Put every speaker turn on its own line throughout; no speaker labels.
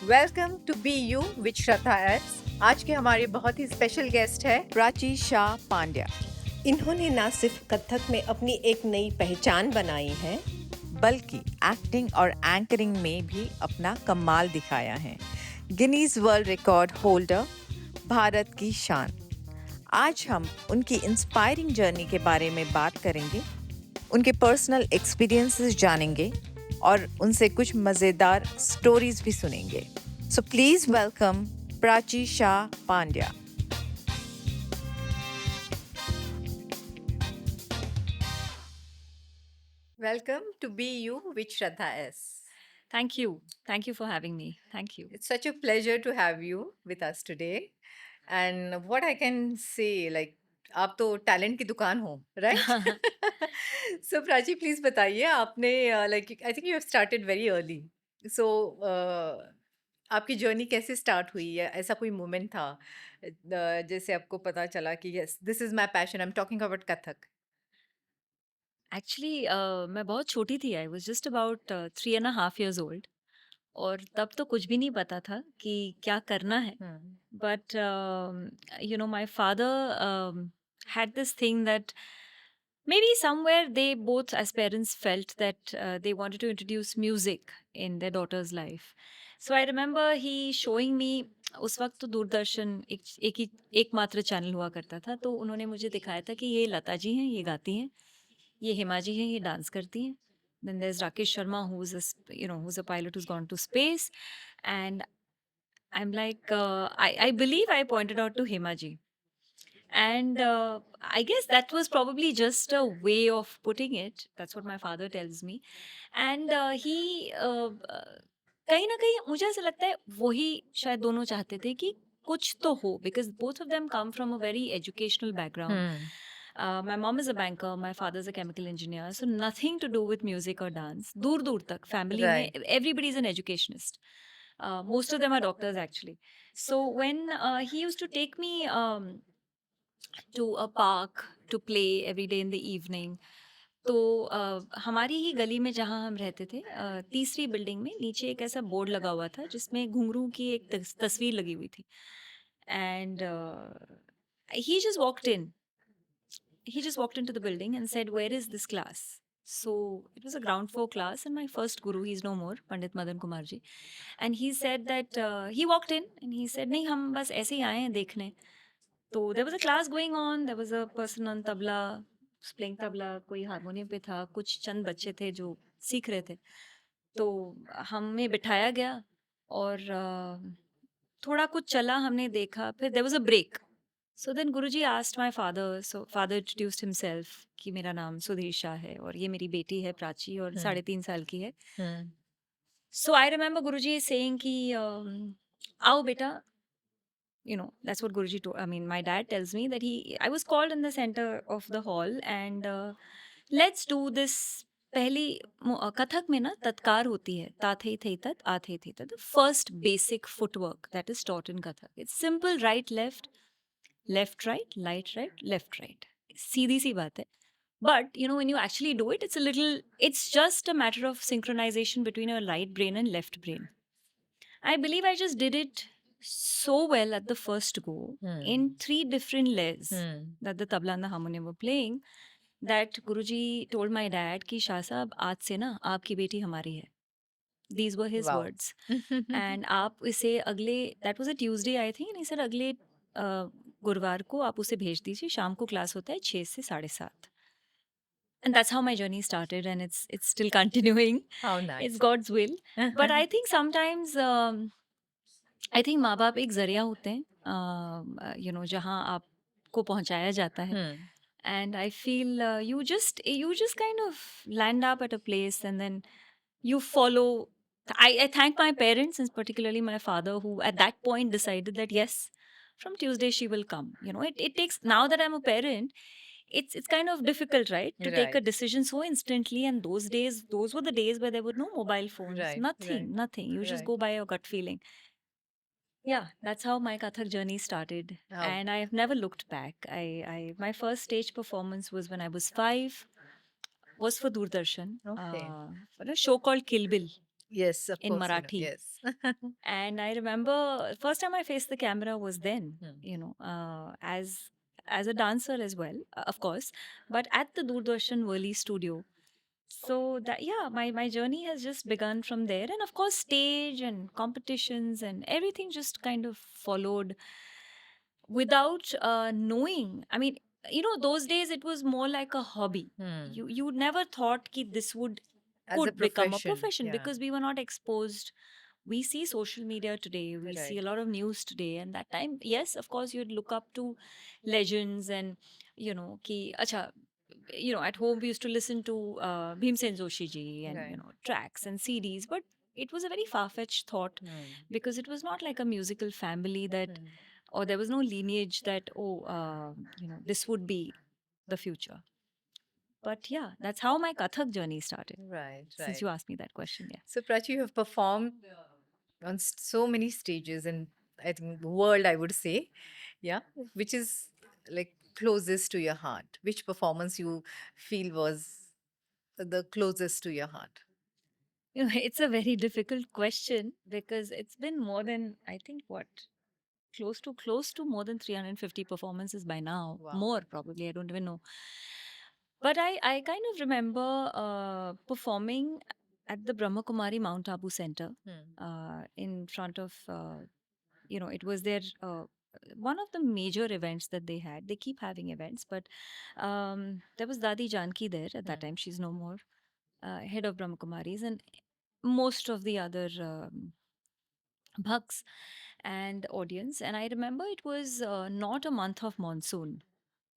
Welcome to be you with Shraddha एट्स। आज के हमारे बहुत ही स्पेशल गेस्ट है प्राची शाह पांड्या।
इन्होंने न सिर्फ कथक में अपनी एक नई पहचान बनाई है,
बल्कि एक्टिंग और एंकरिंग में भी अपना कमाल दिखाया है। Guinness world record holder, Bharat की शान। आज हम उनकी इंस्पायरिंग जर्नी के बारे में बात करेंगे, उनके पर्सनल एक्सपीरियंसेस जानेंगे और उनसे कुछ मज़ेदार स्टोरीज भी सुनेंगे। So please welcome Prachi Shah Pandya. Welcome to Be You with Shraddha S.
Thank you. Thank you for having me. Thank you.
It's such a pleasure to have you with us today. And what I can say, like, आप तो talent की दुकान हो, right? So Prachi please बताइए, आपने like I think you have started very early. So आपकी journey कैसे start हुई है? ऐसा कोई मोमेंट था जैसे आपको पता चला कि yes this is my passion, I am talking about Kathak.
Actually मैं बहुत छोटी थी। I was just about 3.5 years old. और तब तो कुछ भी नहीं पता था कि क्या करना है. But my father had this thing that maybe somewhere they both as parents felt that they wanted to introduce music in their daughter's life. So I remember he showing me. उस वक्त तो दूरदर्शन एकमात्र चैनल हुआ करता था, तो उन्होंने मुझे दिखाया था कि ये लता जी हैं, ये गाती हैं, ये हिमा जी हैं, ये डांस करती हैं. Then there's Rakesh Sharma, who's a pilot who's gone to space. And I'm like, I believe I pointed out to Hema ji. And I guess that was probably just a way of putting it. That's what my father tells me. And कहीं ना कहीं मुझे ऐसा लगता है वही शायद दोनों चाहते थे कि कुछ तो हो, because both of them come from a very educational background. My mom is a banker, my father is a chemical engineer, so nothing to do with music or dance. दूर दूर तक family में
right.
everybody is an educationist. Most of them are doctors actually. So when he used to take me to a park to play every day in the evening. तो हमारी ही गली में जहाँ हम रहते थे, तीसरी बिल्डिंग में नीचे एक ऐसा बोर्ड लगा हुआ था जिसमें घुंघरू की एक तस्वीर लगी हुई थी. And he just walked in. He just walked into the building and said, "Where is this class?" So it was a ground floor class, and my first guru, he's no more, Pandit Madan Kumar ji. And he said that he walked in and he said, "नहीं, हम बस ऐसे ही आए हैं देखने." तो there was a class going on. There was a person on tabla, playing tabla. कोई harmonium पे था. कुछ चंद बच्चे थे जो सीख रहे थे. तो हमें बिठाया गया और थोड़ा कुछ चला, हमने देखा. फिर there was a break. So then Guruji asked my father. So father introduced himself कि मेरा नाम सुधीर शाह है और ये मेरी बेटी है प्राची और 3.5 साल की है. So I remember Guruji saying कि आओ बेटा. That's what Guruji told. I mean, my dad tells me that I was called in the center of the hall and let's do this. पहली कथक में ना तत्कार होती है, ताथे थे तत आथे थे तत. The first basic footwork that is taught in Kathak. It's simple, right, left, left, right, left, right. सीधी सी बात है. But when you actually do it, it's just a matter of synchronization between your right brain and left brain. I believe I just did it so well at the first go in 3 different layers that the tabla and the harmonium were playing, that Guruji told my dad कि शाह साहब आज से ना आपकी बेटी हमारी है. These were his
wow.
words. And आप इसे अगले, that was a Tuesday I think, and he said अगले गुरुवार को आप उसे भेज दीजिए, शाम को क्लास होता है 6 से 7:30. And that's how my journey started, and it's still continuing.
How nice.
It's God's will. But I think sometimes I think माँ बाप एक जरिया होते हैं, जहाँ आपको पहुँचाया जाता है. And I feel you just kind of land up at a place and then you follow. I thank my parents and particularly my father, who at that point decided that yes, from Tuesday she will come. It takes, now that I'm a parent, it's kind of difficult, right, to take a
Right.
decision so instantly. And those were the days where there were no mobile phones,
Right,
nothing. You just
right.
go by your gut feeling. Yeah, that's how my Kathak journey started.
Oh.
And I have never looked back. My first stage performance was when I was 5, was for Doordarshan,
Okay.
for a show called Kill Bill.
Yes, of
in
course,
Marathi.
yes.
And I remember first time I faced the camera was then, as a dancer as well, of course, but at the Doordarshan Worli studio. So that, yeah, my journey has just begun from there, and of course stage and competitions and everything just kind of followed without knowing. I mean, those days it was more like a hobby.
Hmm.
You never thought that this would
As a
could become a
profession,
profession,
yeah.
because we were not exposed. We see social media today, we see
Right.
a lot of news today, and that time, yes, of course, you'd look up to legends, and ki acha, at home we used to listen to Bhimsen Joshi ji, and
Right.
tracks and CDs, but it was a very far-fetched thought,
Hmm.
because it was not like a musical family that,
Hmm.
or there was no lineage that, this would be the future. But yeah, that's how my Kathak journey started,
Right,
since
right.
you asked me that question. Yeah.
So, Prachi, you have performed on so many stages in, I think, the world, I would say. Yeah. Which is like closest to your heart? Which performance you feel was the closest to your heart?
It's a very difficult question, because it's been more than, I think, what, close to more than 350 performances by now.
Wow.
More probably, I don't even know. But I kind of remember performing at the Brahma Kumari Mount Abu Center,
Hmm.
in front of, it was their one of the major events that they had. They keep having events, but there was Dadi Janki there at that
Hmm.
time. She's no more, head of Brahma Kumaris, and most of the other bhaks and audience. And I remember it was not a month of monsoon.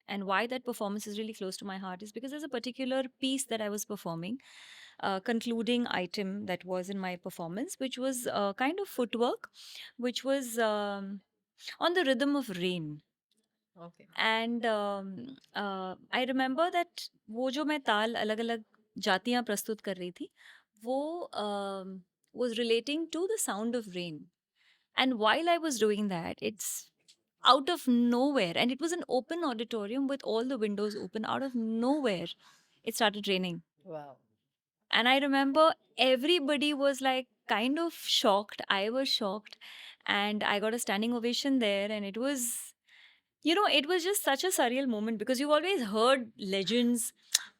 And why that performance is really close to my heart is because there's a particular piece that I was performing, concluding item that was in my performance, which was kind of footwork, which was on the rhythm of rain.
Okay.
And I remember that वो जो मैं ताल अलग अलग जातियां प्रस्तुत कर रही थी, वो was relating to the sound of rain. And while I was doing that, it's out of nowhere, and it was an open auditorium with all the windows open. Out of nowhere, it started raining.
Wow.
And I remember everybody was like kind of shocked. I was shocked, and I got a standing ovation there. And it was, it was just such a surreal moment, because you've always heard legends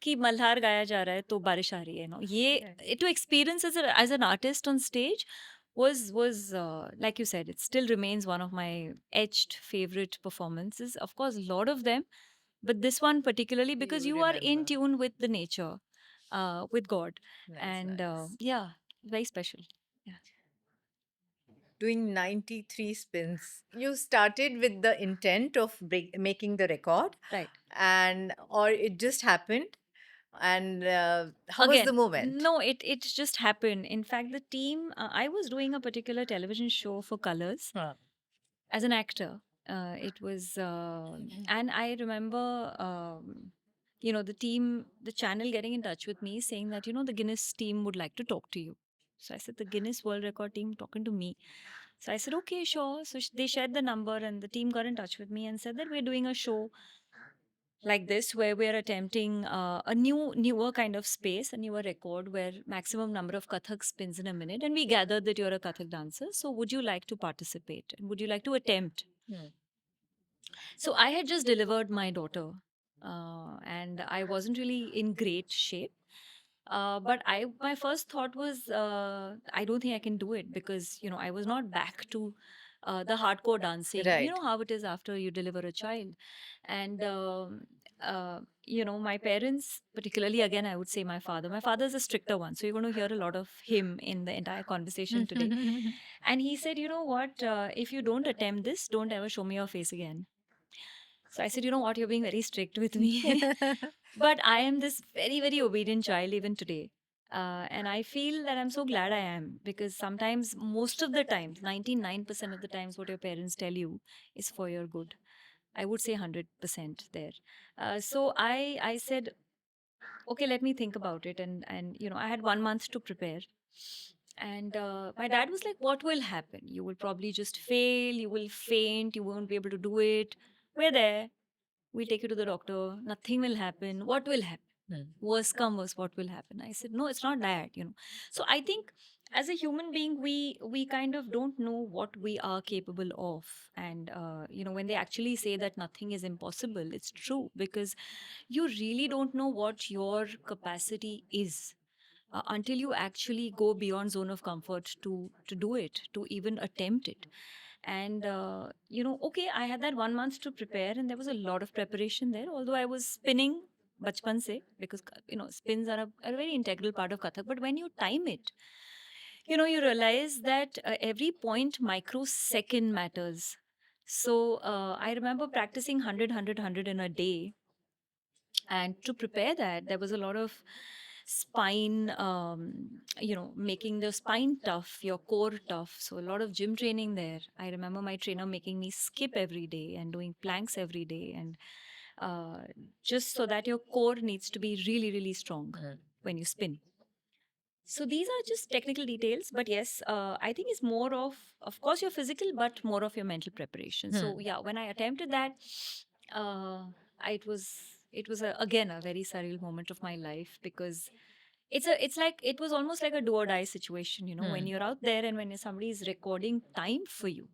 कि मल्हार गाया जा रहा है तो बारिश आ रही है, ये
Yes.
to experience as an artist on stage was like you said, it still remains one of my etched favorite performances. Of course, a lot of them, but this one particularly, because
You
you are in
remember.
tune with the nature, with God,
Nice,
and
nice.
yeah, very special. Yeah.
Doing 93 spins. You started with the intent of making the record,
Right.
and or it just happened. And how was the
Again,
moment?
no, it just happened. In fact, the team, I was doing a particular television show for Colors
Huh.
as an actor. It was, and I remember, the team, the channel getting in touch with me saying that, the Guinness team would like to talk to you. So I said, the Guinness World Record team talking to me. So I said, okay, sure. So they shared the number, and the team got in touch with me and said that we're doing a show like this, where we're attempting a newer kind of space, a newer record, where maximum number of Kathak spins in a minute, and we gathered that you're a Kathak dancer, so would you like to participate, and would you like to attempt?
Hmm.
So I had just delivered my daughter, and I wasn't really in great shape. But my first thought was, I don't think I can do it, because I was not back to the hardcore dancing. You
Right.
know how it is after you deliver a child, and my parents, particularly, again, I would say my father. My father is a stricter one, so you're going to hear a lot of him in the entire conversation today. And he said, you know what? If you don't attempt this, don't ever show me your face again. So I said, you know what? You're being very strict with me. But I am this very, very obedient child even today. And I feel that I'm so glad I am, because sometimes, most of the times, 99% of the times, what your parents tell you is for your good. I would say 100% there. So I said, okay, let me think about it. And I had 1 month to prepare. And my dad was like, what will happen? You will probably just fail, you will faint, you won't be able to do it. We're there. We'll take you to the doctor. Nothing will happen. What will happen?
Hmm.
Worst come worst, what will happen? I said, no, it's not that. So I think as a human being, we kind of don't know what we are capable of. And when they actually say that nothing is impossible, it's true, because you really don't know what your capacity is until you actually go beyond zone of comfort to do it, to even attempt it. And okay, I had that 1 month to prepare, and there was a lot of preparation there, although I was spinning bachpan se, because spins are a very integral part of Kathak. But when you time it, you realize that every point microsecond matters. So I remember practicing 100 in a day, and to prepare that, there was a lot of spine, making the spine tough, your core tough. So a lot of gym training there. I remember my trainer making me skip every day and doing planks every day, and uh, just so that your core needs to be really, really strong when you spin. So these are just technical details, but yes, I think it's more of course, your physical, but more of your mental preparation. So yeah, when I attempted that, uh, it was again a very surreal moment of my life, because it was almost like a do or die situation. When you're out there and when somebody is recording time for you,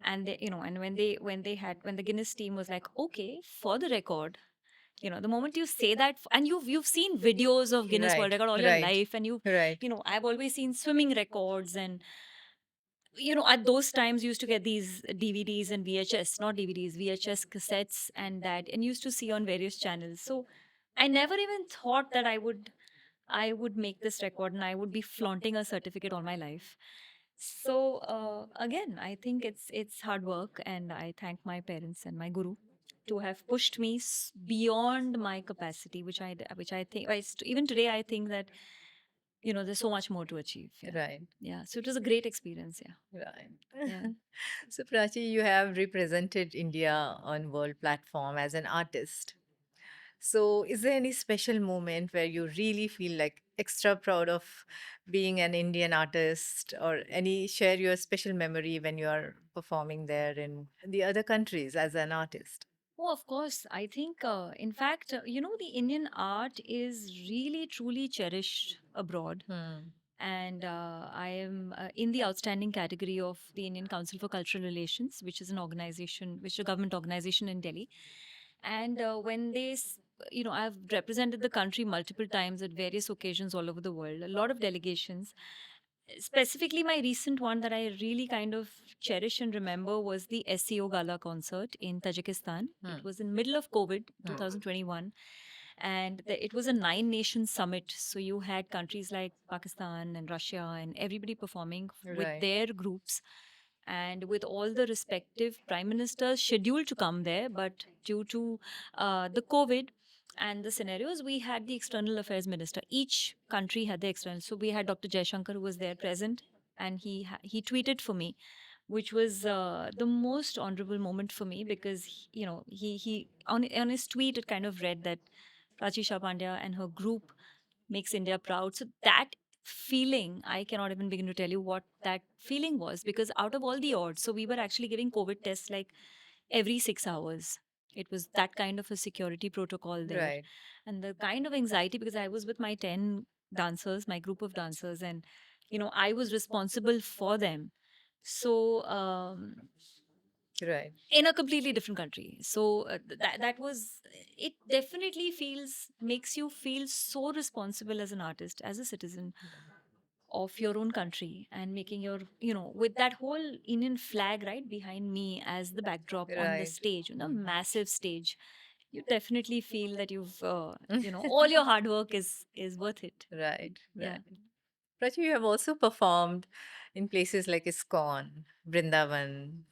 and and when the Guinness team was like, okay, for the record, the moment you say that, and you've seen videos of Guinness World
Right,
Record all your
right,
life, and
right.
I've always seen swimming records, and at those times used to get these DVDs and VHS, not DVDs, VHS cassettes, and used to see on various channels. So I never even thought that I would make this record and I would be flaunting a certificate all my life. So again, I think it's hard work, and I thank my parents and my guru to have pushed me beyond my capacity, which I think even today I think that there's so much more to achieve. Yeah,
Right,
yeah. So it was a great experience. Yeah,
right.
yeah.
So, Prachi, you have represented India on world platform as an artist. So, is there any special moment where you really feel like extra proud of being an Indian artist, or any share your special memory when you are performing there in the other countries as an artist?
Oh, of course. I think, in fact, the Indian art is really truly cherished abroad.
Hmm.
And I am in the outstanding category of the Indian Council for Cultural Relations, which is an organization, which is a government organization in Delhi. And when I've represented the country multiple times at various occasions all over the world, a lot of delegations. Specifically, my recent one that I really kind of cherish and remember was the SEO Gala concert in Tajikistan. It was in middle of COVID, 2021, and it was a 9 nation summit. So you had countries like Pakistan and Russia and everybody performing with
Right.
their groups, and with all the respective prime ministers scheduled to come there, but due to the COVID and the scenarios, we had the external affairs minister. Each country had the external. So we had Dr. Jaishankar, who was there present, and he tweeted for me, which was the most honorable moment for me, because he on his tweet it kind of read that Prachi Shah Pandya and her group makes India proud. So that feeling, I cannot even begin to tell you what that feeling was, because out of all the odds, so we were actually giving COVID tests like every 6 hours. It was that kind of a security protocol there.
Right.
And the kind of anxiety, because I was with my 10 dancers, my group of dancers, and I was responsible for them. So
Right.
in a completely different country. So that was, it definitely makes you feel so responsible as an artist, as a citizen of your own country, and making your, with that whole Indian flag right behind me as the backdrop on the
Right.
stage, the massive stage. You definitely feel that you've, all your hard work is worth it.
Right.
Yeah.
Right. Prachi, you have also performed in places like ISKCON, Vrindavan,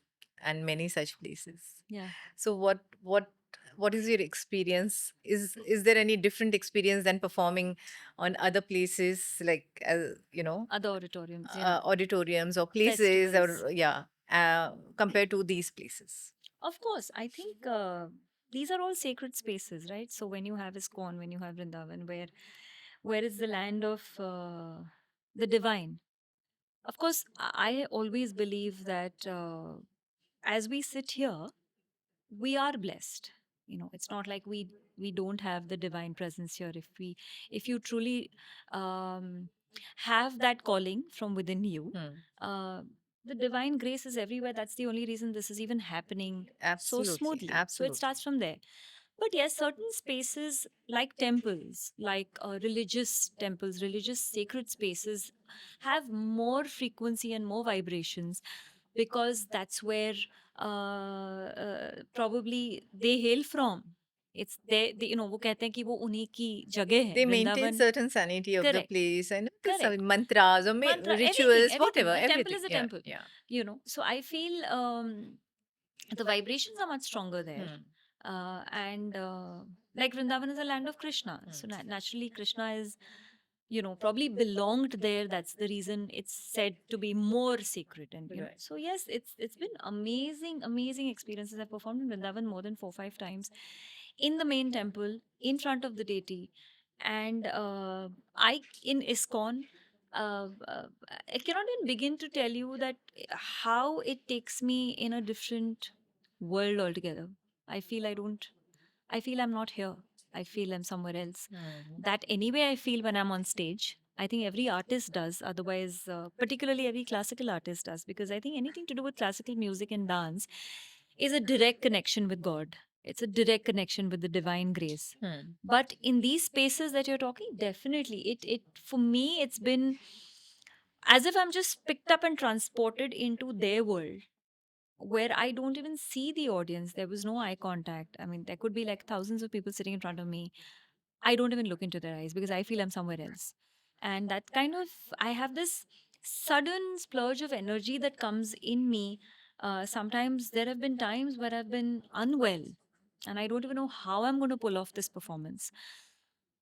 and many such places.
Yeah.
So, what is your experience? Is there any different experience than performing on other places, like
Other auditoriums. Yeah.
auditoriums or places,
Festivals.
or yeah, compared to these places?
Of course, I think these are all sacred spaces, right? So when you have ISKCON, when you have Vrindavan, where is the land of the divine? Of course, I always believe that as we sit here, we are blessed. It's not like we don't have the divine presence here. If you truly have that calling from within you.
Hmm.
Uh, the divine grace is everywhere. That's the only reason this is even happening so
Absolutely,
smoothly. So it
absolutely.
starts from there. But yes, certain spaces like temples, like religious temples, religious sacred spaces, have more frequency and more vibrations because that's where probably they hail from. It's they, you know, वो कहते हैं कि वो उन्हीं की जगह है
They maintain
Vrindavan.
certain sanity of the
Correct.
place and this,
Correct.
mantras or
Mantra,
rituals,
everything.
whatever,
A temple
everything.
is a
Yeah,
temple.
yeah.
You know, so I feel the vibrations are much stronger there.
Hmm.
And like Vrindavan is a land of Krishna. So naturally, Krishna is, you know, probably belonged there. That's the reason it's said to be more sacred. And you know,
Right.
so yes, it's been amazing experiences. I performed in Vrindavan more than 4 5 times in the main temple in front of the deity, and I in ISKCON. I cannot even begin to tell you that how it takes me in a different world altogether. I feel I don't, I feel I'm not here. I feel I'm somewhere else.
Hmm.
That anyway, I feel when I'm on stage. I think every artist does. Otherwise, particularly every classical artist does, because I think anything to do with classical music and dance is a direct connection with God. It's a direct connection with the divine grace.
Hmm.
But in these spaces that you're talking, definitely, it for me, it's been as if I'm just picked up and transported into their world where I don't even see the audience. There was no eye contact. I mean, there could be like thousands of people sitting in front of me. I don't even look into their eyes because I feel I'm somewhere else. And that kind of, I have this sudden splurge of energy that comes in me. Sometimes there have been times where I've been unwell and I don't even know how I'm going to pull off this performance.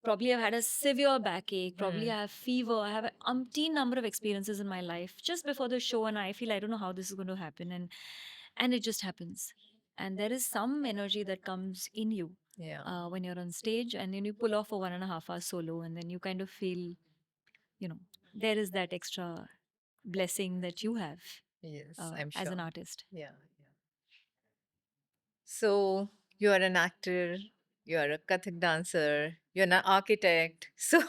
Probably I've had a severe backache. Probably I have fever. I have an umpteen number of experiences in my life just before the show, and I feel I don't know how this is going to happen, and it just happens. And there is some energy that comes in you
Yeah.
when you're on stage, and then you pull off a 1.5 hour solo, and then you kind of feel, you know, there is that extra blessing that you have
Yes, I'm
as an
sure.
artist.
Yeah, yeah. So you are an actor, you are a Kathak dancer, you're an architect. So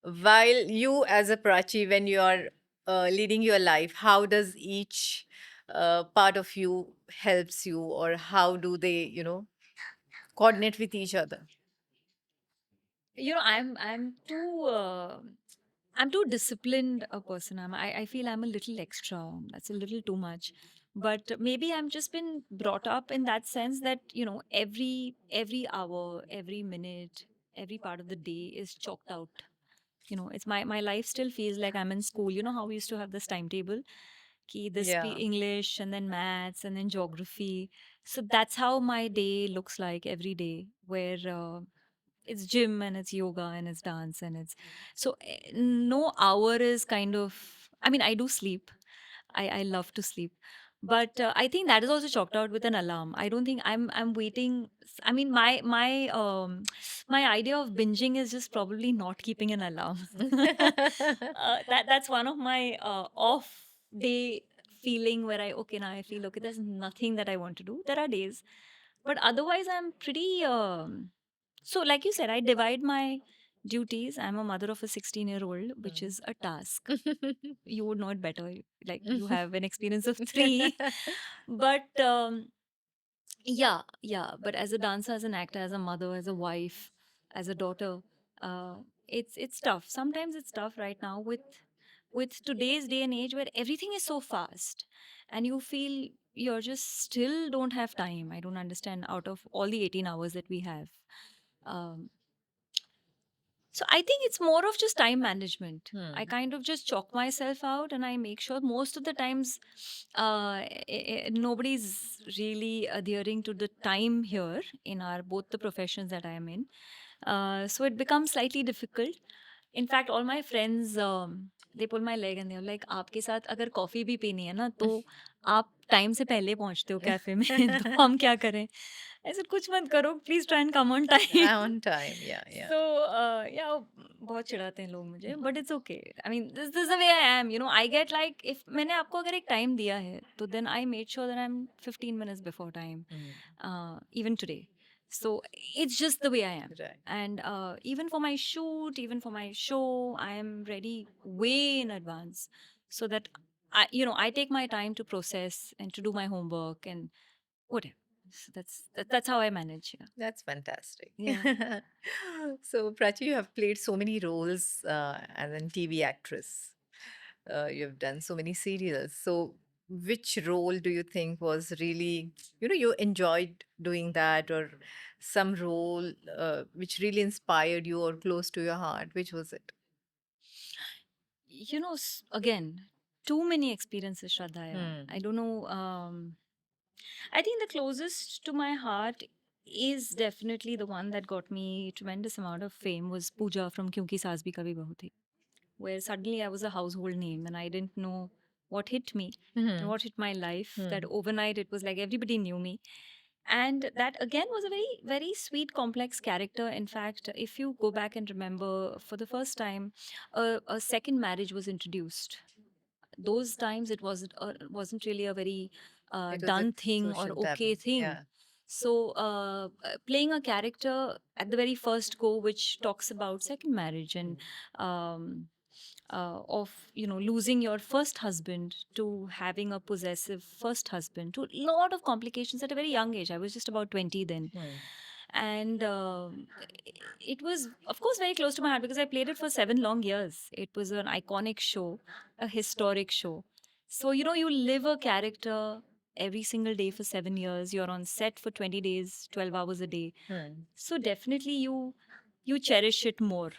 while you as a Prachi, when you are leading your life, how does each part of you helps you, or how do they, coordinate with each other?
You know, I'm too disciplined a person. I feel I'm a little extra. That's a little too much. But maybe I'm just been brought up in that sense that, you know, every hour, every minute, every part of the day is chalked out. You know, it's my life still feels like I'm in school. You know how we used to have this timetable? Ki this be
Yeah.
English and then maths and then geography. So that's how my day looks like every day, where it's gym and it's yoga and it's dance and it's so no hour is kind of, I mean, I do sleep. I love to sleep, but I think that is also chalked out with an alarm. I don't think I'm waiting. I mean, my my idea of binging is just probably not keeping an alarm. That's one of my off day feeling where I, okay, now I feel okay, there's nothing that I want to do. There are days, but otherwise I'm pretty so, like you said, I divide my duties. I'm a mother of a 16-year-old, which is a task. You would know it better. Like, you have an experience of three. But yeah. But as a dancer, as an actor, as a mother, as a wife, as a daughter, uh, it's tough. Sometimes it's tough right now with today's day and age where everything is so fast, and you feel you're just still don't have time. I don't understand out of all the 18 hours that we have. Um, so I think it's more of just time management. I
Hmm.
kind of just chalk myself out and I make sure most of the times nobody's really adhering to the time here in our both the professions that I am in. So it becomes slightly difficult. In fact, all my friends they pull my leg and they're like, आपके साथ अगर coffee भी पीनी है ना तो आप time से पहले पहुंचते हो कैफे में तो हम क्या करें. I said, कुछ मत करो, please try and come on time.
On time, yeah, yeah.
So yeah, बहुत चिढ़ाते हैं लोग मुझे, but it's okay. I mean, this is the way I am. You know, I get like, if मैंने आपको अगर एक time दिया है, तो then I made sure that I'm 15 minutes before time.
Hmm.
Even today. So it's just the way I am.
Right.
And even for my shoot, even for my show, I am ready way in advance so that I take my time to process and to do my homework and whatever. So that's how I manage. Yeah.
That's fantastic.
Yeah.
So, Prachi, you have played so many roles as a TV actress. You've done so many serials. So, which role do you think was really, you enjoyed doing that, or some role which really inspired you or close to your heart? Which was it?
Again, too many experiences, Shraddha. Yeah.
Hmm.
I don't know. I think the closest to my heart is definitely the one that got me tremendous amount of fame was Pooja from Kyunki Saas Bhi Kabhi Bahu Thi, where suddenly I was a household name and I didn't know what hit me and
Hmm.
what hit my life. That
Hmm.
overnight it was like everybody knew me. And that again was a very, very sweet, complex character. In fact, if you go back and remember, for the first time, a second marriage was introduced. Those times it wasn't really a very
It was a
done thing or
social
okay
taboo.
thing.
Yeah.
So playing a character at the very first go, which talks about second marriage and um, of losing your first husband to having a possessive first husband, to a lot of complications at a very young age. I was just about 20 then.
Hmm.
And it was, of course, very close to my heart because I played it for 7 long years. It was an iconic show, a historic show. So you live a character every single day for 7 years. You're on set for 20 days, 12 hours a day.
Hmm.
So definitely you cherish it more.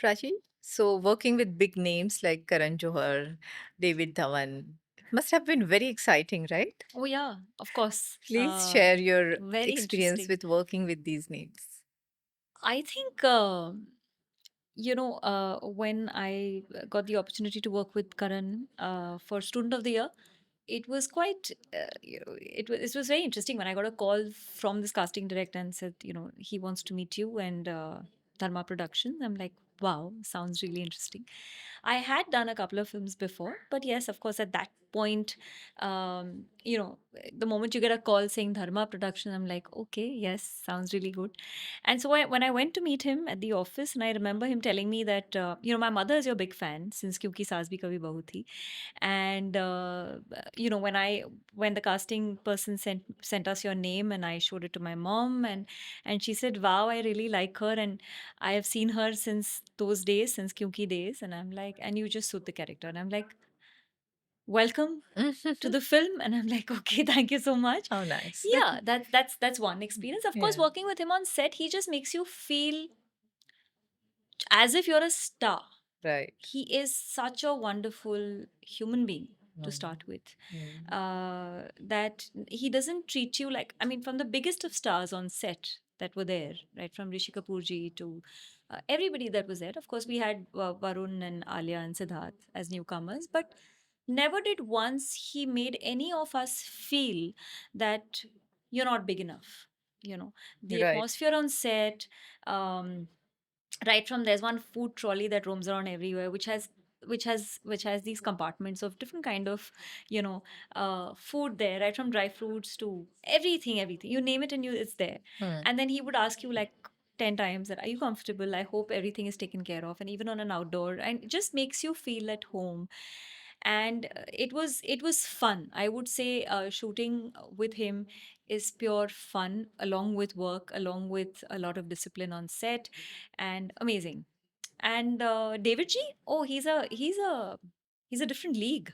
Prachi, so working with big names like Karan Johar, David Dhawan, it must have been very exciting, right?
Oh yeah, of course.
Please share your
Very
experience
interesting.
with working with these names.
I think when I got the opportunity to work with Karan for Student of the Year, it was quite it was very interesting when I got a call from this casting director and said, he wants to meet you and Dharma Productions. I'm like, wow, sounds really interesting. I had done a couple of films before, but yes, of course, at that point, the moment you get a call saying Dharma Production, I'm like, okay, yes, sounds really good. And so when I went to meet him at the office, and I remember him telling me that, my mother is your big fan since Kyunki Saas Bhi Kabhi Bahu Thi. And when the casting person sent us your name, and I showed it to my mom, and she said, wow, I really like her, and I have seen her since those days, since Kyunki days. And I'm like, and you just suit the character. And I'm like, welcome to the film. And I'm like, okay, thank you so much.
How nice.
Yeah, that's one experience. Of course,
Yeah.
working with him on set, he just makes you feel as if you're a star.
Right.
He is such a wonderful human being to
Mm.
start with.
Mm.
That he doesn't treat you like, I mean, from the biggest of stars on set that were there, right, from Rishi Kapoor ji to everybody that was there. Of course, we had Varun and Alia and Siddharth as newcomers, but never did once he made any of us feel that you're not big enough. The
Right.
atmosphere on set, um, right from there's one food trolley that roams around everywhere, which has these compartments of different kind of food there, right from dry fruits to everything, you name it, and it's there.
Hmm.
And then he would ask you like 10 times that, are you comfortable? I hope everything is taken care of. And even on an outdoor, and it just makes you feel at home. And it was fun, I would say. Shooting with him is pure fun, along with work, along with a lot of discipline on set, and amazing. And David G, oh, he's a different league.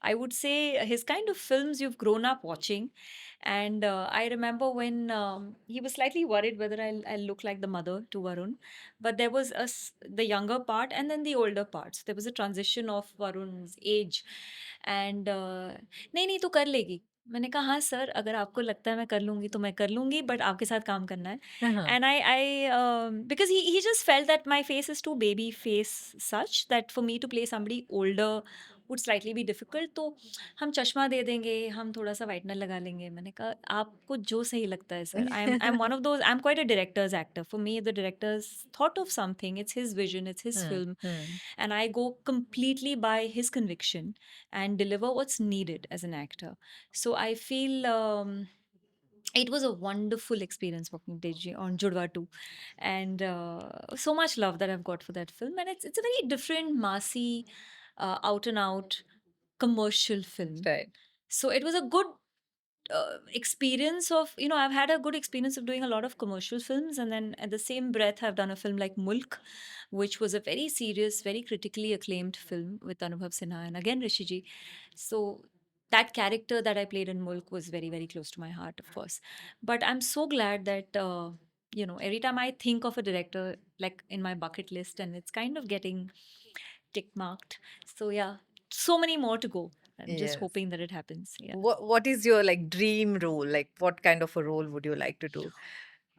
I would say his kind of films you've grown up watching. And I remember when he was slightly worried whether I'll look like the mother to Varun. But there was the younger part and then the older parts. There was a transition of Varun's age. And नहीं नहीं तू कर लेगी. मैंने कहा हाँ sir, अगर आपको लगता है मैं कर लूंगी तो मैं कर लूंगी, बट आपके साथ काम करना है.
Uh-huh.
And I because he just felt that my face is too baby face, such that for me to play somebody older would slightly be difficult. तो हम चश्मा दे देंगे, हम थोड़ा सा वाइटनर लगा लेंगे. मैंने कहा आपको जो सही लगता है sir. I'm one of those. I'm quite a director's actor. For me, the director's thought of something. It's his vision. It's his
Hmm.
film,
Hmm.
and I go completely by his conviction and deliver what's needed as an actor. So I feel it was a wonderful experience working with Deji on Judwa 2. And so much love that I've got for that film. And it's a very different, massy, out and out commercial film.
Right.
So it was a good experience of, I've had a good experience of doing a lot of commercial films. And then at the same breath, I've done a film like Mulk, which was a very serious, very critically acclaimed film with Anubhav Sinha and again Rishiji. So that character that I played in Mulk was very, very close to my heart, of course. But I'm so glad that, every time I think of a director, like in my bucket list, and it's kind of getting tick marked. So yeah, so many more to go. I'm just
Yes.
hoping that it happens. Yeah.
What is your like dream role? Like what kind of a role would you like to do?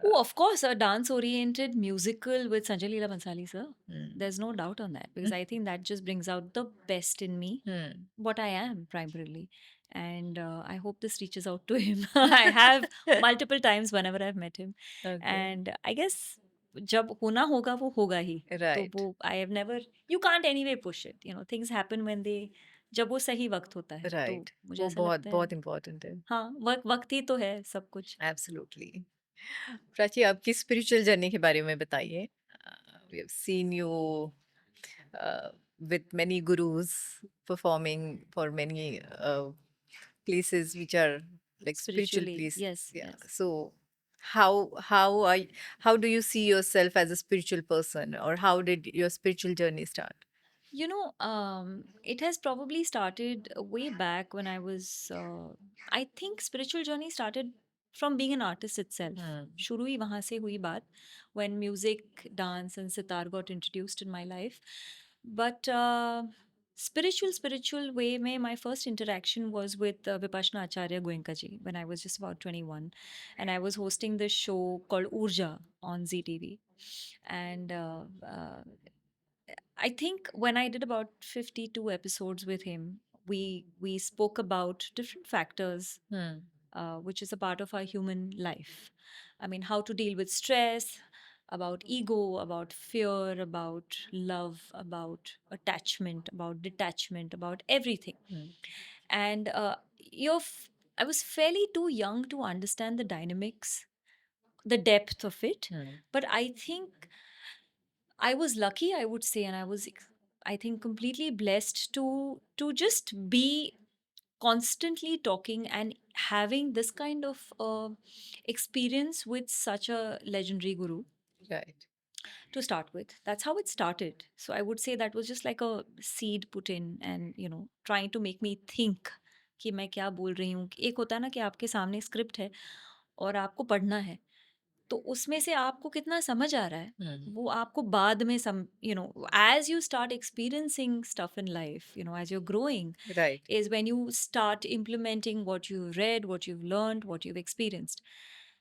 Oh, of course, a dance-oriented musical with Sanjay Leela Bhansali, sir.
Hmm.
There's no doubt on that because I think that just brings out the best in me,
Hmm.
what I am primarily. And I hope this reaches out to him. I have multiple times whenever I've met him.
Okay.
And I guess जब होना होगा वो होगा ही. तो
Right.
वो I have never, you can't anyway push it. Things happen when they, जब वो सही वक्त होता है. तो
Right.
मुझे
वो
ऐसा
बहुत
लगता है,
बहुत important है.
हाँ, वक्त ही तो है सब कुछ.
Absolutely. प्राची आपकी स्पिरिचुअल जर्नी के बारे में बताइए. We have seen you with many gurus performing for many places which are like spiritual
Spiritually,
places.
yes,
Yeah.
yes.
So how do you see yourself as a spiritual person, or how did your spiritual journey start?
It has probably started way back when I was, I think spiritual journey started from being an artist itself.
Hmm.
शुरू ही वहाँ से हुई बात, when music, dance and sitar got introduced in my life. But spiritual way में my first interaction was with Vipassana Acharya Goenka ji when I was just about 21. And I was hosting this show called Urja on ZTV. And I think when I did about 52 episodes with him, we spoke about different factors,
Hmm.
which is a part of our human life. I mean, how to deal with stress, about ego, about fear, about love, about attachment, about detachment, about everything.
Hmm.
And I was fairly too young to understand the dynamics, the depth of it.
Hmm.
But I think I was lucky, I would say, and I think, completely blessed to just be constantly talking and having this kind of experience with such a legendary guru
Right.
to start with. That's how it started. So I would say that was just like a seed put in, and trying to make me think कि मैं क्या बोल रही हूँ. एक होता है ना कि आपके सामने स्क्रिप्ट है और आपको पढ़ना है, तो उसमें से आपको कितना समझ आ रहा है
Hmm.
वो आपको बाद में as you start experiencing stuff in life, as you're growing,
Right.
is when you start implementing what you read, what you've learned, what you've experienced.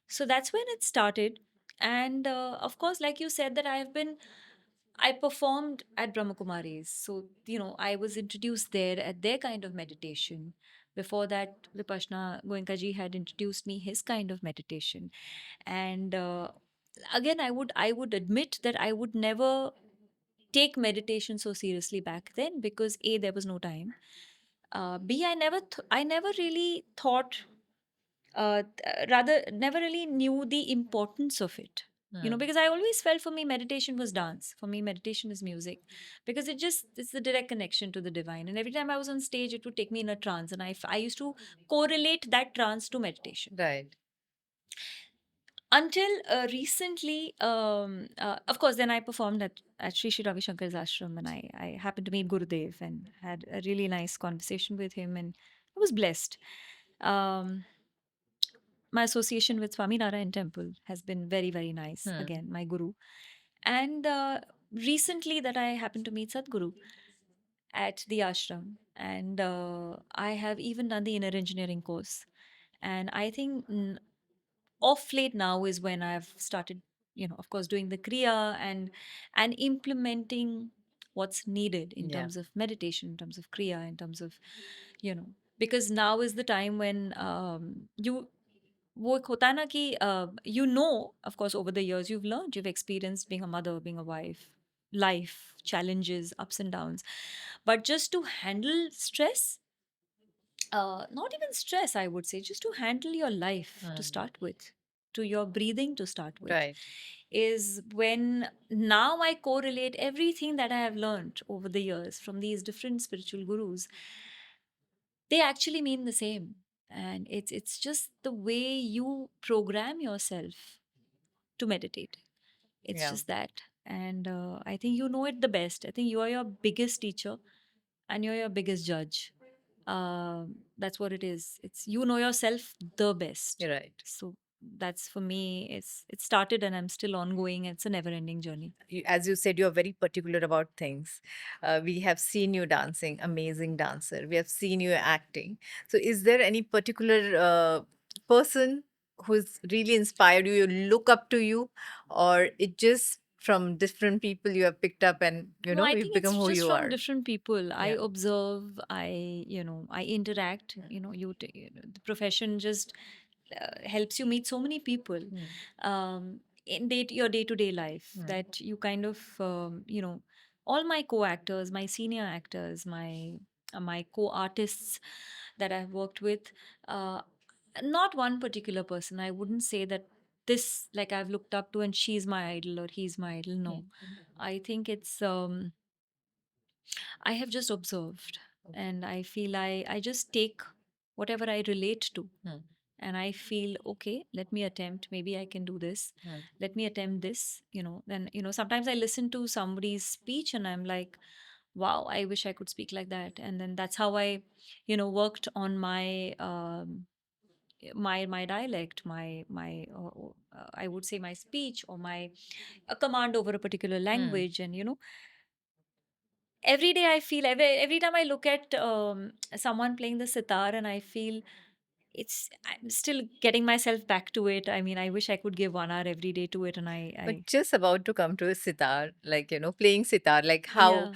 So that's when it started. And of course, like you said, that I performed at Brahmakumari's. So, I was introduced there at their kind of meditation. Before that, Vipassana Goenka ji had introduced me his kind of meditation. And again, I would admit that I would never take meditation so seriously back then, because A, there was no time. B, I never really thought, rather, never really knew the importance of it.
Hmm.
Because I always felt, for me, meditation was dance. For me, meditation is music, because it's the direct connection to the divine. And every time I was on stage, it would take me in a trance, and I used to correlate that trance to meditation.
Right.
Until recently, of course, then I performed at Sri Sri Ravi Shankar's ashram, and I happened to meet Gurudev and had a really nice conversation with him, and I was blessed. Um, my association with Swami Narayan Temple has been very, very nice.
Hmm.
Again, my guru. And recently, that I happened to meet Sadhguru at the ashram, and I have even done the inner engineering course. And I think off late now is when I've started, of course, doing the kriya and implementing what's needed in
Yeah.
terms of meditation, in terms of kriya, in terms of, because now is the time when you वो एक होता है ना कि of course, over the years you've learned, you've experienced being a mother, being a wife, life, challenges, ups and downs. But just to handle stress, not even stress, I would say, just to handle your life to start with, to your breathing to start with,
Right.
is when now I correlate everything that I have learned over the years from these different spiritual gurus. They actually mean the same. And it's just the way you program yourself to meditate. It's
Yeah.
just that. And I think you know it the best. I think you are your biggest teacher and you're your biggest judge. That's what it is. It's you know yourself the best.
You're right.
So that's for me. It started and I'm still ongoing. It's a never-ending journey.
As you said, you're very particular about things. We have seen you dancing, amazing dancer. We have seen you acting. So, is there any particular person who's really inspired you, you look up to you, or it just from different people you have picked up and
No, I
you've
think it's
become who
just
you
from
are?
different people. I
Yeah.
observe, I interact.
Mm.
The profession just helps you meet so many people in your day-to-day life
Mm.
that you kind of, all my co-actors, my senior actors, my co-artists that I've worked with, uh, not one particular person. I wouldn't say that this like I've looked up to and she's my idol or he's my idol. No, I think it's I have just observed
Okay.
and I feel I just take whatever I relate to
Mm.
and I feel okay, let me attempt, maybe I can do this.
Mm.
Let me attempt this, then sometimes I listen to somebody's speech and I'm like, wow, I wish I could speak like that. And then that's how I worked on my dialect, I would say my speech or my a command over a particular
Mm.
language. And every day I feel every time I look at someone playing the sitar and I feel I'm still getting myself back to it. I mean, I wish I could give 1 hour every day to it. And I
But just about to come to sitar, like, playing sitar, like how
yeah,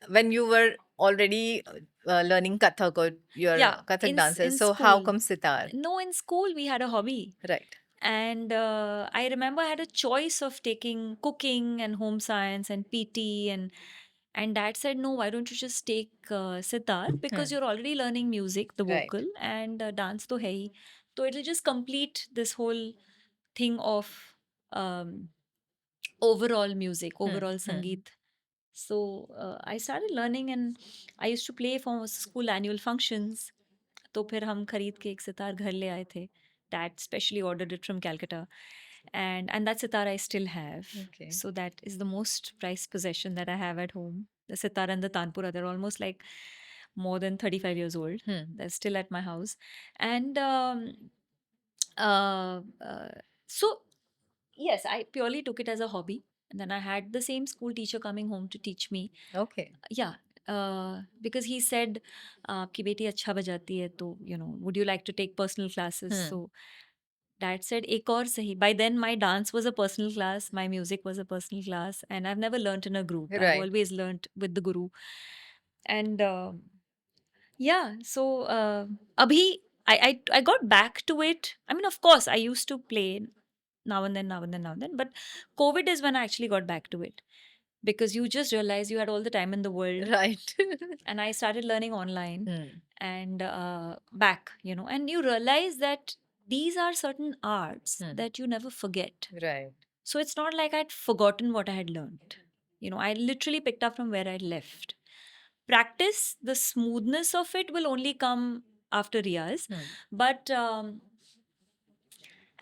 when you were already learning Kathak or you're
yeah,
a Kathak dancer,
in
so how
school.
come sitar?
No, in school we had a hobby.
Right.
And I remember I had a choice of taking cooking and home science and PT, and dad said, no, why don't you just take sitar, because
Hmm.
you're already learning music, the
Right.
vocal, and dance to hai. So it'll just complete this whole thing of um, overall music,
Hmm.
overall
Hmm.
sangeet. So I started learning and I used to play for school annual functions. तो फिर हम खरीद के एक सितार घर ले आए थे. Dad specially ordered it from Calcutta, and that sitar I still have.
Okay.
So that is the most prized possession that I have at home. The sitar and the tanpura, they're almost like more than 35 years old.
Hmm.
They're still at my house, and uh, uh, so yes, I purely took it as a hobby. And then I had the same school teacher coming home to teach me.
Okay.
Yeah, because he said, "आपकी बेटी अच्छा बजाती है, तो would you like to take personal classes?"
Hmm.
So dad said, "एक और सही." By then, my dance was a personal class, my music was a personal class, and I've never learnt in a group. I've
Right.
always learnt with the guru. And yeah, so abhi I got back to it. I mean, of course, I used to play now and then, now and then, now and then, but COVID is when I actually got back to it, because you just realize you had all the time in the world.
Right.
And I started learning online
Hmm.
and back, and you realize that these are certain arts
Hmm.
that you never forget.
Right.
So it's not like I'd forgotten what I had learned. I literally picked up from where I left. Practice, the smoothness of it will only come after Riyaz.
Hmm.
But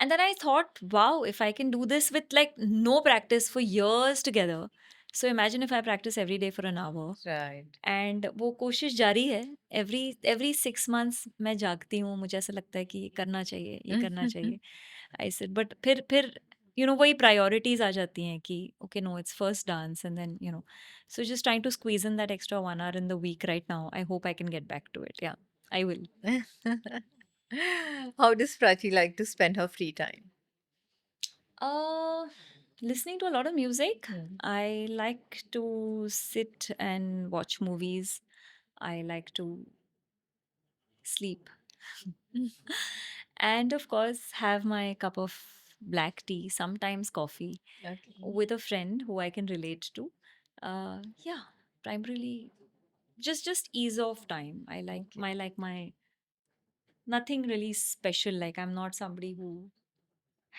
and then I thought, wow, if I can do this with like no practice for years together. So imagine if I practice every day for an hour.
Right.
And वो कोशिश जारी है. Every 6 months मैं जागती हूँ, मुझे ऐसा लगता है कि ये करना चाहिए, ये करना चाहिए. आई सेड बट फिर वही प्रायोरिटीज आ जाती हैं कि okay, no, it's first dance and then so just trying to squeeze in that extra 1 hour in the week right now. I hope I can get back to it. Yeah, I will.
How does Prachi like to spend her free time?
uh Listening to a lot of music.
Hmm.
I like to sit and watch movies. I like to sleep. And of course, have my cup of black tea, sometimes coffee,
Okay.
with a friend who I can relate to. Yeah, primarily just ease of time. I like
Okay.
my nothing really special. Like I'm not somebody who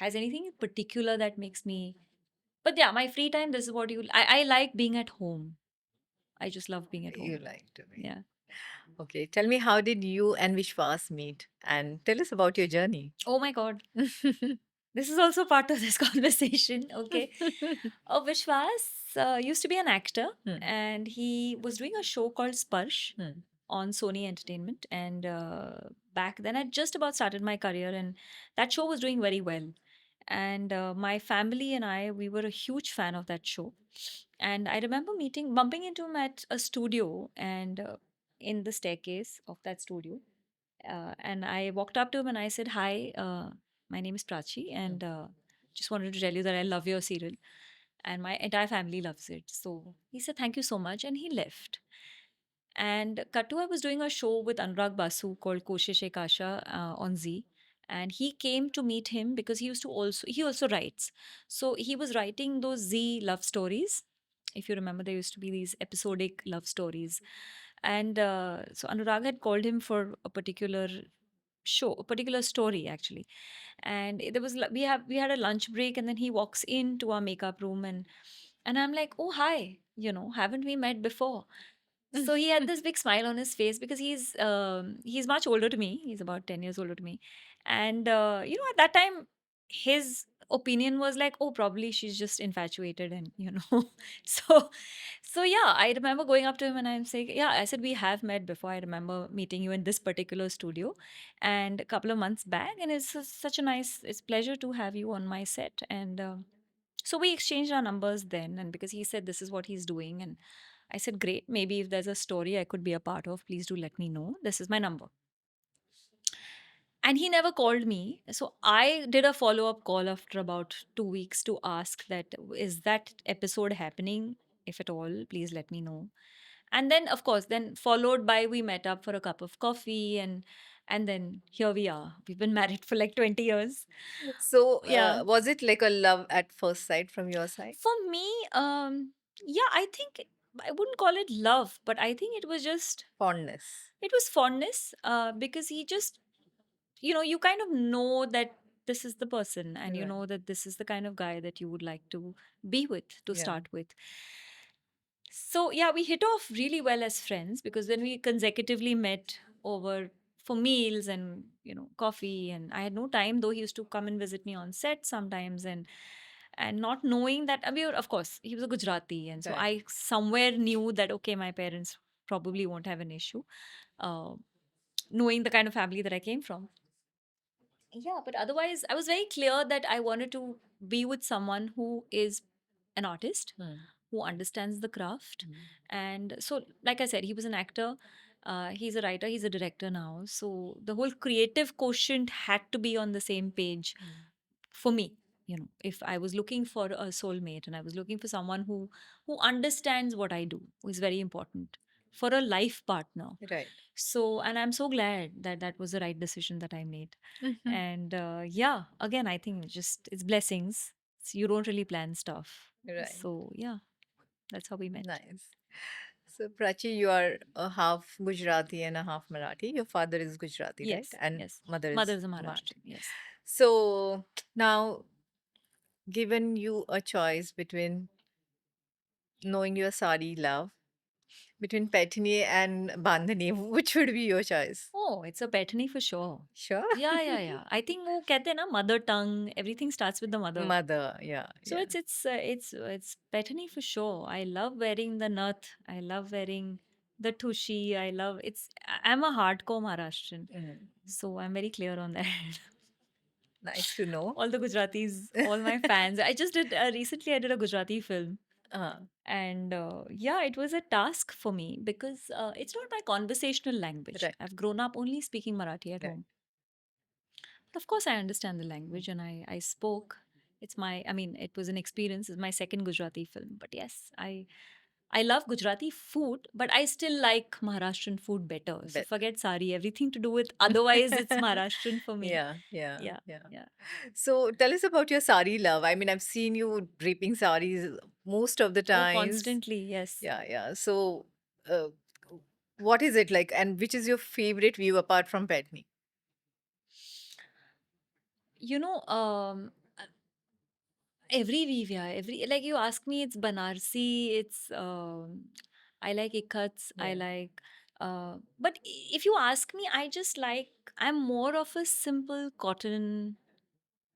has anything in particular that makes me. But yeah, my free time. This is what you. I like being at home. I just love being at
You
home.
like to be.
Yeah.
Okay, tell me, how did you and Vishwas meet? And tell us about your journey.
Oh my God. This is also part of this conversation. Okay. Vishwas used to be an actor,
Hmm.
and he was doing a show called Sparsh
Hmm.
on Sony Entertainment. And back then, I just about started my career, and that show was doing very well. And my family and I, we were a huge fan of that show. And I remember bumping into him at a studio, and in the staircase of that studio. And I walked up to him and I said, "Hi, my name is Prachi, and just wanted to tell you that I love your serial, and my entire family loves it." So he said, "Thank you so much," and he left. And Kattu, I was doing a show with Anurag Basu called Koshish Ek Asha on Z. And he came to meet him because he also writes. So he was writing those Z love stories. If you remember, there used to be these episodic love stories. And so Anurag had called him for a particular show, a particular story actually. And there was we had a lunch break, and then he walks into our makeup room, and I'm like, "Oh, hi, haven't we met before?" So he had this big smile on his face because he's much older to me. He's about 10 years older to me. And at that time his opinion was like, "Oh, probably she's just infatuated," and so yeah, I remember going up to him and I'm saying, "Yeah," I said, "We have met before. I remember meeting you in this particular studio and a couple of months back, and such a it's pleasure to have you on my set." And so we exchanged our numbers then, and because he said this is what he's doing, and I said, "Great. Maybe if there's a story I could be a part of, please do let me know. This is my number." And he never called me. So I did a follow up call after about 2 weeks to ask that, is that episode happening? If at all, please let me know. And then, of course, then followed by we met up for a cup of coffee, and then here we are. We've been married for like 20 years.
So,
Yeah.
was it like a love at first sight from your side?
For me, yeah, I think I wouldn't call it love, but I think
Fondness.
it was fondness, because he just, you kind of know that this is the person, and you
Right.
know that this is the kind of guy that you would like to be with to
Yeah.
start with. So yeah, we hit off really well as friends because then we consecutively met over for meals and coffee, and I had no time, though he used to come and visit me on set sometimes, and not knowing that, I mean, of course he was a Gujarati, and so
Right.
I somewhere knew that, okay, my parents probably won't have an issue, uh, knowing the kind of family that I came from. Yeah, but otherwise, I was very clear that I wanted to be with someone who is an artist,
Hmm.
who understands the craft.
Hmm.
And so, like I said, he was an actor, he's a writer, he's a director now. So the whole creative quotient had to be on the same page for me. If I was looking for a soulmate and I was looking for someone who understands what I do, who is very important for a life partner.
Right.
So, and I'm so glad that that was the right decision that I made. And yeah, again, I think it's blessings. You don't really plan stuff.
Right.
So yeah, that's how we met.
Nice. So, Prachi, you are a half Gujarati and a half Marathi. Your father is Gujarati, right?
Yes,
And
yes.
mother is
Mother is a
Marathi.
Maharashtrian. Yes.
So, now, given you a choice between knowing your sari love, between Patni and Bandhani, which would be your choice?
Oh, it's a Bethany for sure.
Sure.
Yeah, yeah, yeah. I think वो कहते हैं ना, mother tongue. Everything starts with the mother.
Mother, yeah.
So
Yeah.
it's Bethany for sure. I love wearing the nath. I love wearing the tushi. I'm a hardcore Maharashtrian,
Mm.
so I'm very clear on that.
Nice to know.
All the Gujaratis, all my fans. I just did recently. I did a Gujarati film,
Uh,
and yeah, it was a task for me because it's not my conversational language.
right.
I've grown up only speaking Marathi at
Right.
home. But of course, I understand the language, and I spoke. I mean, it was an experience. It's my second Gujarati film. But yes, I love Gujarati food, but I still like Maharashtrian food better. So
Bet.
forget sari, everything to do with otherwise, it's Maharashtrian for me.
Yeah, yeah,
Yeah,
yeah.
yeah.
So tell us about your sari love. I mean, I've seen you draping saris most of the
Oh,
times.
constantly, yes.
Yeah, yeah. So, uh, what is it like, and which is your favorite view apart from Patni?
You know, every weave, yeah. Every like you ask me, it's Banarsi. It's I like ikats. I
Yeah.
like. But if you ask me, I just like. I'm more of a simple cotton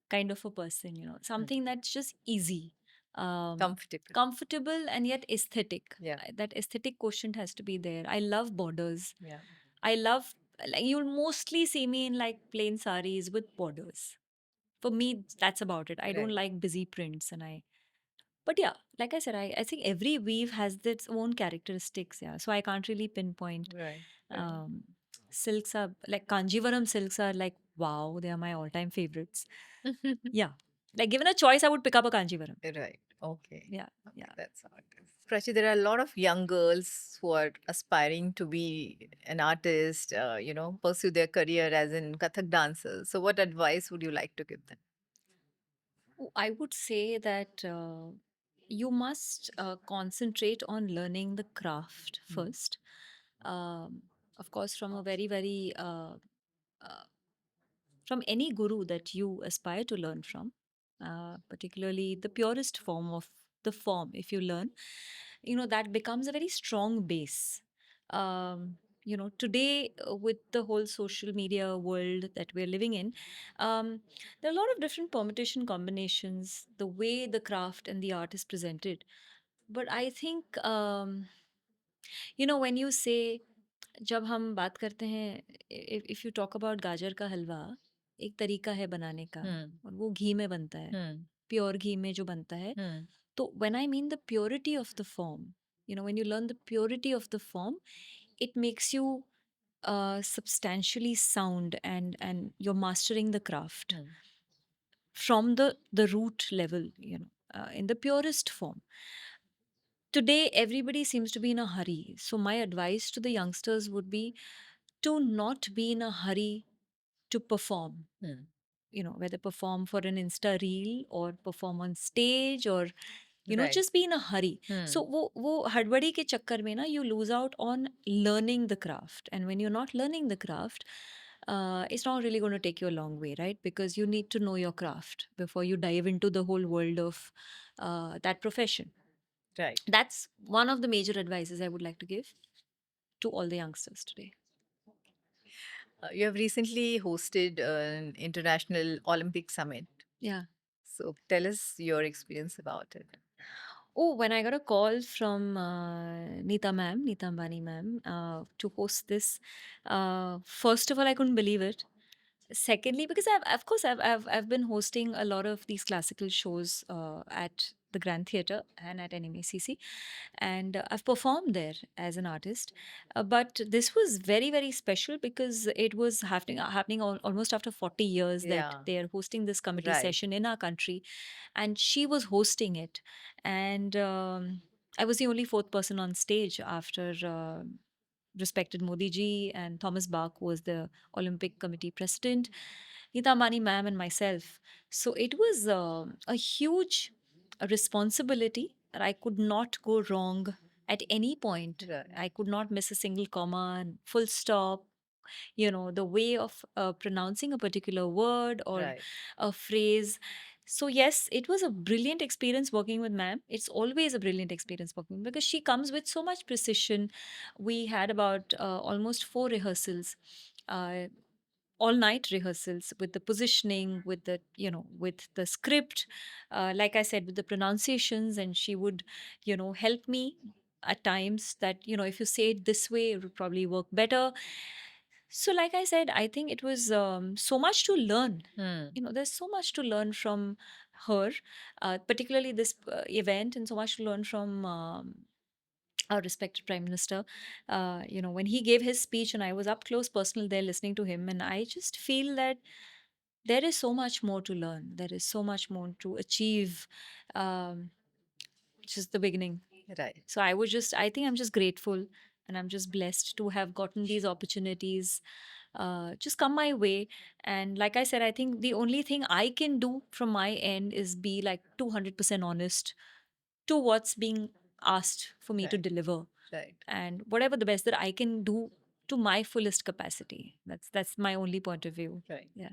kind of a person. You know, something that's just easy,
Comfortable.
comfortable, and yet aesthetic.
Yeah.
That aesthetic quotient has to be there. I love borders.
Yeah.
I love. Like you'll mostly see me in like plain saris with borders. For me, that's about it. I don't
Right.
like busy prints, and but yeah, like I said, I think every weave has its own characteristics. Yeah. So I can't really pinpoint.
Right. Right.
Um, silks are like Kanjivaram silks are like, wow, they are my all time favorites. Yeah. Like given a choice, I would pick up a Kanjivaram.
Right. Okay.
Yeah.
Okay.
Yeah.
That's how it is. Prachi, there are a lot of young girls who are aspiring to be an artist, pursue their career as in Kathak dancers. So, what advice would you like to give them?
I would say that you must concentrate on learning the craft
Mm.
first. Um, of course, from a very, very uh, from any guru that you aspire to learn from, particularly the purest form of the form, if you learn, that becomes a very strong base. Today, with the whole social media world that we're living in, there are a lot of different permutation combinations, the way the craft and the art is presented. But I think, when you say जब हम बात करते हैं if you talk about गाजर का हलवा एक तरीका है बनाने का
Hmm.
और वो घी में बनता है
Hmm.
प्योर घी में जो बनता है
Hmm.
तो when I mean the purity of the form when you learn the purity of the form it makes you substantially sound and you're mastering the craft
Hmm.
from the root level, in the purest form. Today everybody seems to be in a hurry, so my advice to the youngsters would be to not be in a hurry to perform,
Hmm.
whether perform for an insta reel or perform on stage or
Right.
just be in a hurry.
Hmm.
So वो हड़बड़ी के चक्कर में ना you lose out on learning the craft, and when you're not learning the craft, it's not really going to take you a long way, right? Because you need to know your craft before you dive into the whole world of that profession.
Right.
That's one of the major advices I would like to give to all the youngsters today.
You have recently hosted an international Olympic summit.
Yeah.
So, tell us your experience about it.
Oh, when I got a call from Neeta ma'am, Neeta Ambani ma'am, to host this, first of all, I couldn't believe it. Secondly, because of course, I've been hosting a lot of these classical shows at the Grand Theatre and at NMACC, and I've performed there as an artist. But this was very, very special because it was happening almost after 40 years that
Yeah.
they are hosting this committee
Right.
session in our country, and she was hosting it, and I was the only fourth person on stage after. Respected Modi ji and Thomas Bach was the Olympic Committee president, Neeta Ambani ma'am and myself. So it was a huge responsibility that I could not go wrong at any point.
Right.
I could not miss a single comma, and full stop. The way of pronouncing a particular word or
Right.
a phrase. So yes, it was a brilliant experience working with ma'am. It's always a brilliant experience working because she comes with so much precision. We had about almost 4 rehearsals. All night rehearsals with the positioning, with the with the script, like I said, with the pronunciations, and she would help me at times that if you say it this way it would probably work better. So like I said, I think it was so much to learn.
Hmm.
There's so much to learn from her, particularly this event, and so much to learn from our respected prime minister. When he gave his speech and I was up close personal there listening to him, and I just feel that there is so much more to learn, there is so much more to achieve. Just the beginning.
Right.
So I think I'm just grateful, and I'm just blessed to have gotten these opportunities just come my way. And like I said, I think the only thing I can do from my end is be like 200% honest to what's being asked for me to
Right.
deliver,
Right.
and whatever the best that I can do to my fullest capacity. That's my only point of view.
Right.
Yeah.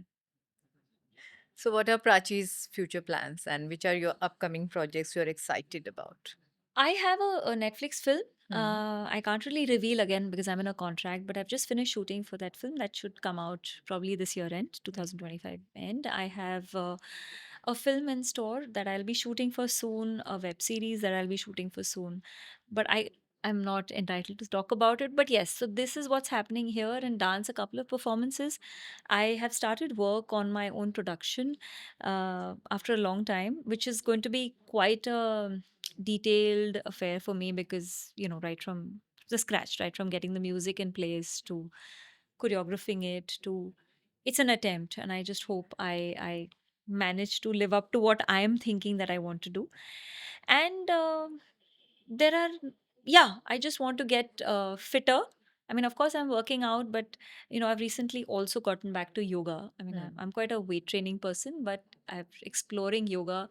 So, what are Prachi's future plans and which are your upcoming projects you're excited about?
I have a Netflix film.
Hmm.
I can't really reveal again because I'm in a contract, but I've just finished shooting for that film. That should come out probably this year end, 2025 end. I have a film in store that I'll be shooting for soon, a web series that I'll be shooting for soon. But I'm not entitled to talk about it. But yes, so this is what's happening here in dance, a couple of performances. I have started work on my own production after a long time, which is going to be quite a detailed affair for me because, right from the scratch, right from getting the music in place to choreographing it to it's an attempt, and I just hope I manage to live up to what I am thinking that I want to do. And there are yeah, I just want to get fitter. I mean, of course, I'm working out, but I've recently also gotten back to yoga. I mean, I'm quite a weight training person, but I'm exploring yoga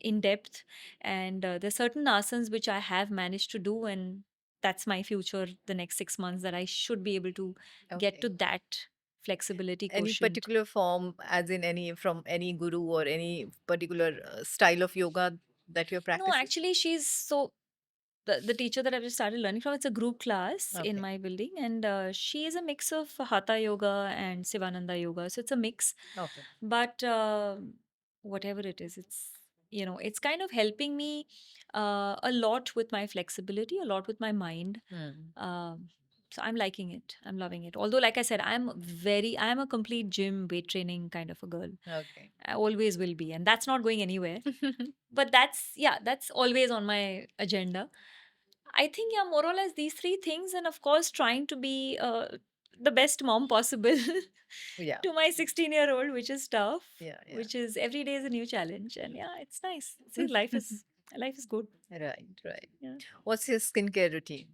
in depth, and there's certain asanas which I have managed to do, and that's my future. The next 6 months, that I should be able to get to
Okay.
that flexibility
Any
quotient.
particular form, as in any from any guru or any particular style of yoga that you're
No,
practicing?
actually, she's so the teacher that I've just started learning from, it's a group class in
Okay.
my building, and she is a mix of Hatha yoga and Sivananda yoga. So it's a mix,
Okay.
but whatever it is, it's kind of helping me a lot with my flexibility, a lot with my mind.
Hmm.
Um, so I'm liking it. I'm loving it. Although, like I said, I'm a complete gym weight training kind of a girl.
Okay.
I always will be, and that's not going anywhere. But that's always on my agenda. I think, yeah, more or less these three things, and of course, trying to be the best mom possible
Yeah.
to my 16-year-old, which is tough,
Yeah. Yeah.
which is every day is a new challenge, and yeah, it's nice. See, life is good.
Right. Right.
Yeah.
What's your skincare routine?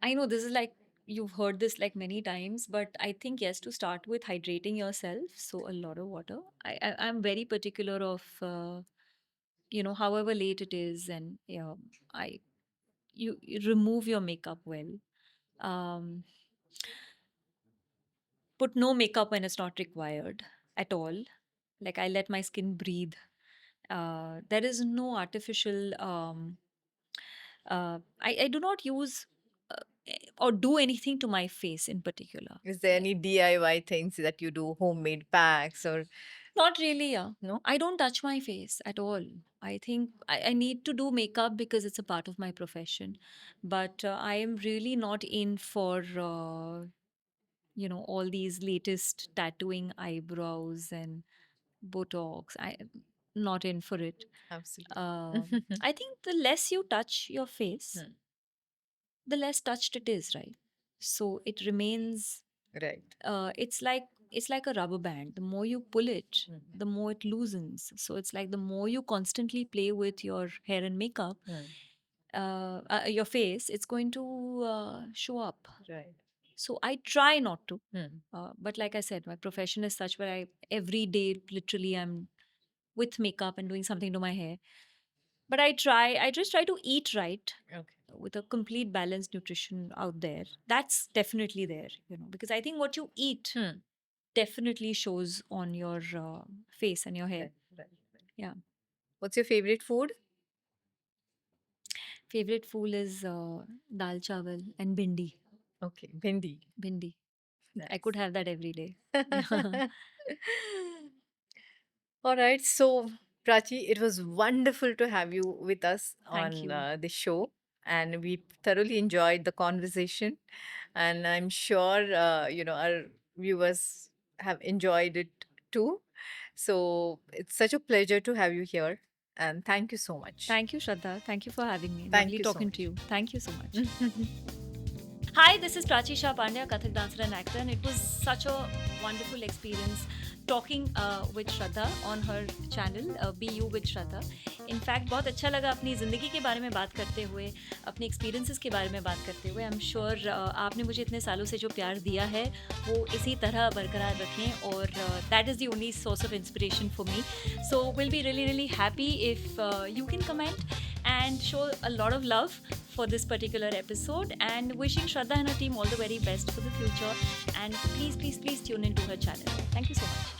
I know this is like you've heard this like many times, but I think yes, to start with hydrating yourself, so a lot of water. I'm very particular of however late it is, and I you remove your makeup well. Um, put no makeup when it's not required at all. Like, I let my skin breathe. There is no artificial. I do not use or do anything to my face in particular.
Is there any DIY things that you do, homemade packs or
Not really, yeah.
no?
I don't touch my face at all. I think I need to do makeup because it's a part of my profession. But I am really not in for, all these latest tattooing eyebrows and Botox. I'm not in for it.
Absolutely.
I think the less you touch your face,
Hmm.
the less touched it is, right? So it remains.
Right.
It's like a rubber band. The more you pull it,
Hmm.
the more it loosens. So it's like the more you constantly play with your hair and makeup,
Hmm.
your face, it's going to show up.
Right.
So I try not to.
Hmm.
But like I said, my profession is such where every day, literally, I'm with makeup and doing something to my hair. But I just try to eat right
Okay.
with a complete balanced nutrition out there. That's definitely there, because I think what you eat
Hmm.
definitely shows on your face and your hair.
Right. Right. Right.
Yeah.
What's your favorite food?
Favorite food is dal chawal and bindi.
Okay. Bindi.
Bindi. I
Nice.
could have that every day.
All right. So, Prachi, it was wonderful to have you with us
Thank
on
you.
the show. And we thoroughly enjoyed the conversation. And I'm sure, our viewers have enjoyed it too. So, it's such a pleasure to have you here. And thank you so much.
Thank you, Shraddha. Thank you for having me.
Thank
Lovely
you so
talking to
much.
you. Thank you so much. Hi, this is Prachi Shah Pandya, Kathak dancer and actor, and it was such a wonderful experience talking with Shraddha on her channel, Be You with Shraddha. In fact, बहुत अच्छा लगा अपनी ज़िंदगी के बारे में बात करते हुए, अपने एक्सपीरियंसेस के बारे में बात करते हुए. आई एम श्योर आपने मुझे इतने सालों से जो प्यार दिया है वो इसी तरह बरकरार रखें, और that is the only source of inspiration for me. So will be really really happy if you can comment and show a lot of love for this particular episode, and wishing Shraddha and her team all the very best for the future. And please, please, please tune into her channel. Thank you so much.